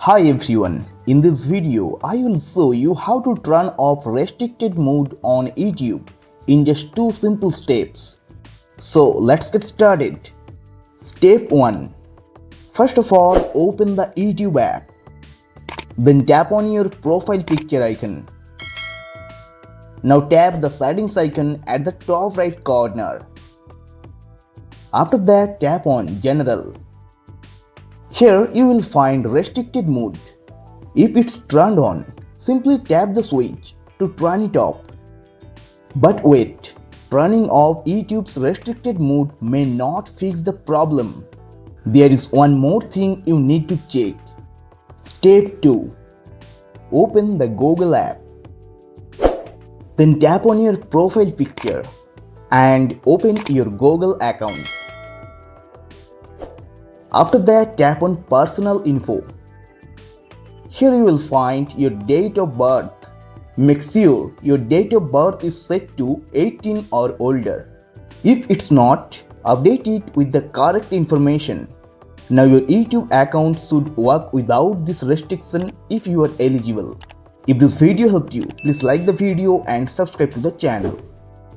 Hi everyone, in this video I will show you how to turn off restricted mode on YouTube in just 2 simple steps. So let's get started. Step 1. First of all, open the YouTube app. Then tap on your profile picture icon. Now tap the settings icon at the top right corner. After that, tap on General. Here you will find restricted mode. If it's turned on, simply tap the switch to turn it off. But wait, turning off YouTube's restricted mode may not fix the problem. There is one more thing you need to check. Step 2. Open the Google app. Then tap on your profile picture and open your Google account. After that, tap on Personal Info. Here you will find your date of birth. Make sure your date of birth is set to 18 or older. If it's not, update it with the correct information. Now your YouTube account should work without this restriction if you are eligible. If this video helped you, please like the video and subscribe to the channel.